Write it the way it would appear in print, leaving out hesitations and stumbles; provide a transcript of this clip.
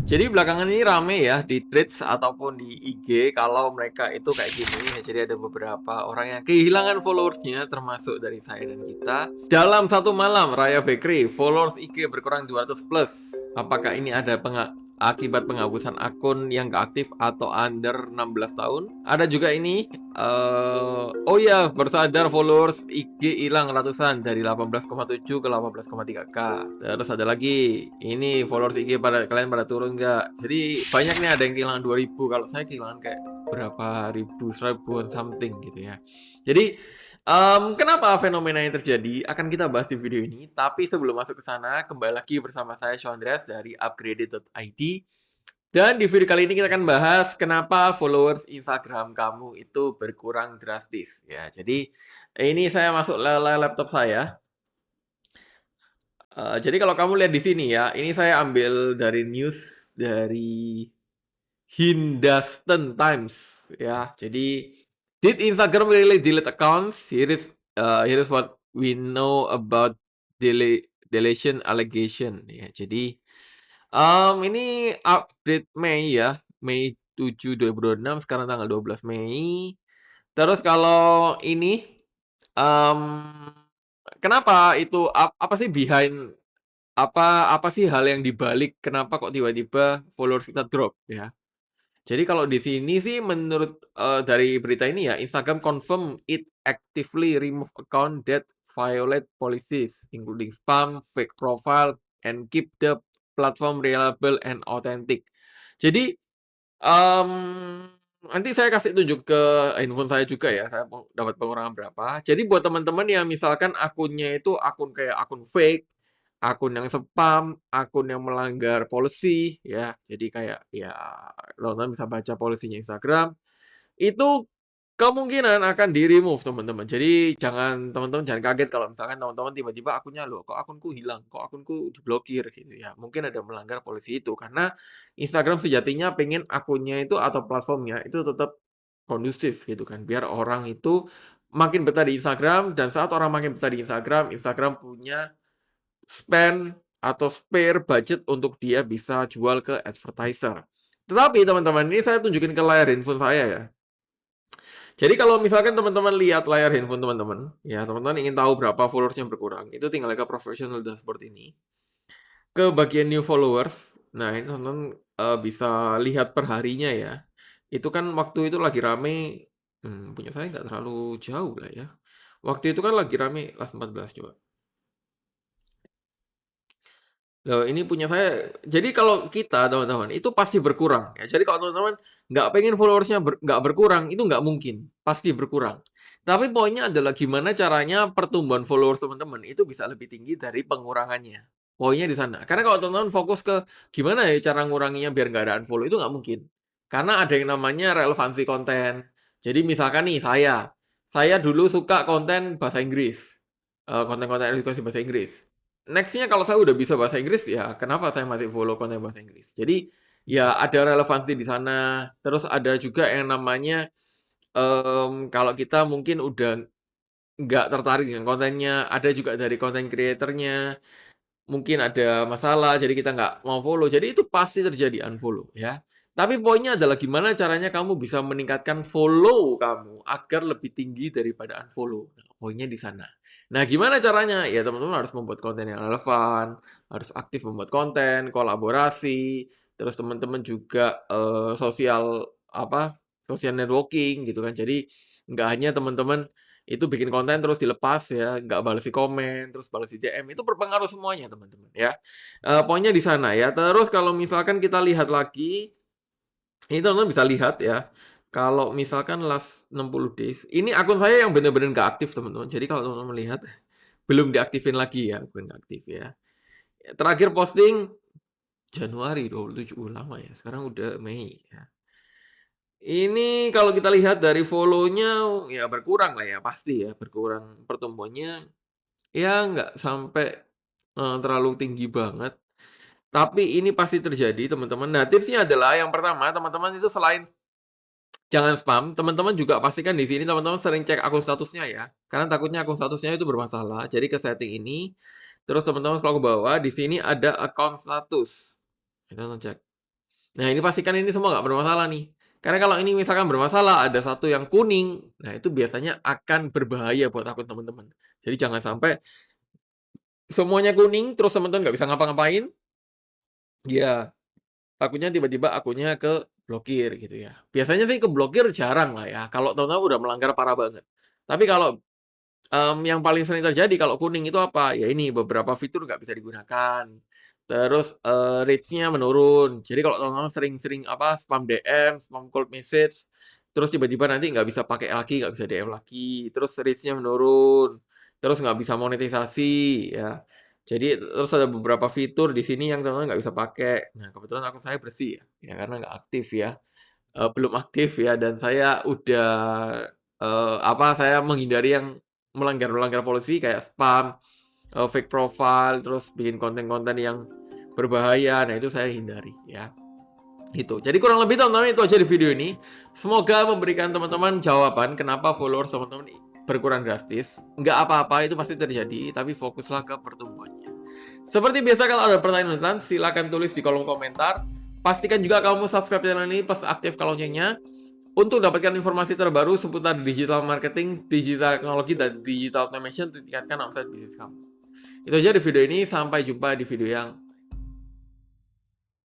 Jadi belakangan ini rame ya di Threads ataupun di IG kalau mereka itu kayak gini ya. Jadi ada beberapa orang yang kehilangan followersnya termasuk dari saya dan kita. Dalam satu malam Raya Bakery, followers IG berkurang 200 plus. Apakah ini ada akibat penghapusan akun yang gak aktif atau under 16 tahun? Ada juga ini oh ya, bersadar followers IG hilang ratusan dari 18,7 ke 18,3K. Terus ada lagi, ini followers IG kalian pada turun nggak? Jadi banyak nih, ada yang kehilangan 2000, kalau saya kehilangan kayak berapa ribu, seribuan something gitu ya. Jadi kenapa fenomena yang terjadi akan kita bahas di video ini. Tapi sebelum masuk ke sana, kembali lagi bersama saya Sean Andreas dari upgraded.id. Dan di video kali ini kita akan bahas kenapa followers Instagram kamu itu berkurang drastis ya. Jadi ini saya masuk laptop saya. Jadi kalau kamu lihat di sini ya, ini saya ambil dari news dari Hindustan Times ya. Jadi did Instagram really delete accounts? Here is what we know about deletion allegation ya. Jadi ini update Mei ya, Mei 7, 2026, sekarang tanggal 12 Mei. Terus kalau ini, mmm, kenapa itu, apa sih apa sih hal yang dibalik kenapa kok tiba-tiba followers kita drop ya. Jadi kalau di sini sih menurut, dari berita ini ya, Instagram confirm it actively remove account that violate policies, including spam, fake profile, and keep the platform reliable and authentic. Jadi, nanti saya kasih tunjuk ke handphone saya juga ya, saya dapat pengurangan berapa. Jadi buat teman-teman yang misalkan akunnya itu akun kayak akun fake, akun yang spam, akun yang melanggar policy ya. Jadi kayak ya teman-teman bisa baca polisinya Instagram, itu kemungkinan akan di-remove teman-teman. Jadi teman-teman jangan kaget kalau misalkan teman-teman tiba-tiba akunnya, "Loh kok akunku hilang? Kok akunku diblokir?" Gitu ya. Mungkin ada melanggar polisi itu, karena Instagram sejatinya pengen akunnya itu atau platformnya itu tetap kondusif gitu kan, biar orang itu makin betah di Instagram, dan saat orang makin betah di Instagram, Instagram punya spend atau spare budget untuk dia bisa jual ke advertiser. Tetapi teman-teman, ini saya tunjukin ke layar handphone saya ya. Jadi kalau misalkan teman-teman lihat layar handphone teman-teman, ya teman-teman ingin tahu berapa followers yang berkurang, itu tinggal ke professional dashboard ini. Ke bagian new followers, nah ini teman-teman bisa lihat per harinya ya. Itu kan waktu itu lagi rame, punya saya nggak terlalu jauh lah ya. Waktu itu kan lagi rame las 14 coba. Loh, ini punya saya, jadi kalau kita teman-teman, itu pasti berkurang ya. Jadi kalau teman-teman nggak pengen followersnya nggak berkurang, itu nggak mungkin, pasti berkurang. Tapi poinnya adalah gimana caranya pertumbuhan followers teman-teman itu bisa lebih tinggi dari pengurangannya. Poinnya di sana. Karena kalau teman-teman fokus ke gimana ya cara nguranginya biar nggak ada unfollow, itu nggak mungkin. Karena ada yang namanya relevansi konten. Jadi misalkan nih saya dulu suka konten bahasa Inggris, konten-konten edukasi bahasa Inggris. Next-nya kalau saya udah bisa bahasa Inggris, ya kenapa saya masih follow konten bahasa Inggris. Jadi, ya ada relevansi di sana. Terus ada juga yang namanya, kalau kita mungkin udah nggak tertarik dengan kontennya, ada juga dari konten creator-nya, mungkin ada masalah, jadi kita nggak mau follow. Jadi itu pasti terjadi unfollow ya. Tapi poinnya adalah gimana caranya kamu bisa meningkatkan follow kamu agar lebih tinggi daripada unfollow. Nah, poinnya di sana. Nah, gimana caranya? Ya teman-teman harus membuat konten yang relevan, harus aktif membuat konten, kolaborasi, terus teman-teman juga social networking gitu kan. Jadi nggak hanya teman-teman itu bikin konten terus dilepas ya, nggak balas di komen, terus balas di DM, itu berpengaruh semuanya teman-teman ya. Poinnya di sana ya. Terus kalau misalkan kita lihat lagi, ini teman-teman bisa lihat ya, kalau misalkan last 60 days, ini akun saya yang benar-benar nggak aktif teman-teman. Jadi kalau teman-teman lihat, belum diaktifin lagi ya, bukan nggak aktif ya. Terakhir posting Januari 27, lama ya, sekarang udah Mei ya. Ini kalau kita lihat dari follow-nya ya berkurang lah ya, pasti ya, berkurang pertumbuhannya. Ya nggak sampai, terlalu tinggi banget, tapi ini pasti terjadi teman-teman. Nah tipsnya adalah yang pertama teman-teman itu selain jangan spam, teman-teman juga pastikan di sini teman-teman sering cek akun statusnya ya, karena takutnya akun statusnya itu bermasalah. Jadi ke setting ini, terus teman-teman scroll ke bawah, di sini ada account status, kita cek. Nah, ini pastikan ini semua nggak bermasalah nih. Karena kalau ini misalkan bermasalah, ada satu yang kuning, nah itu biasanya akan berbahaya buat akun teman-teman. Jadi jangan sampai semuanya kuning, terus teman-teman nggak bisa ngapa-ngapain, ya takutnya tiba-tiba akunnya keblokir gitu ya. Biasanya sih keblokir jarang lah ya, kalau teman-teman udah melanggar parah banget. Tapi kalau yang paling sering terjadi kalau kuning itu apa? Ya ini, beberapa fitur nggak bisa digunakan. Terus, reach-nya menurun. Jadi kalau teman-teman sering-sering apa, spam DM, spam cold message, terus tiba-tiba nanti nggak bisa pakai lagi, nggak bisa DM lagi, terus reach-nya menurun, terus nggak bisa monetisasi, ya. Jadi terus ada beberapa fitur di sini yang teman-teman nggak bisa pakai. Nah, kebetulan akun saya bersih ya, ya karena nggak aktif ya, belum aktif ya, dan saya udah, apa, saya menghindari yang melanggar-melanggar polisi kayak spam, fake profile, terus bikin konten-konten yang berbahaya. Nah, itu saya hindari ya. Itu. Jadi kurang lebih teman-teman itu aja di video ini. Semoga memberikan teman-teman jawaban kenapa followers teman-teman berkurang drastis. Nggak apa-apa, itu pasti terjadi, tapi fokuslah ke pertumbuhannya. Seperti biasa kalau ada pertanyaan, silakan tulis di kolom komentar. Pastikan juga kamu subscribe channel ini plus aktifkan loncengnya untuk dapatkan informasi terbaru seputar digital marketing, digital teknologi, dan digital automation untuk tingkatkan omset bisnis kamu. Itu aja di video ini, sampai jumpa di video yang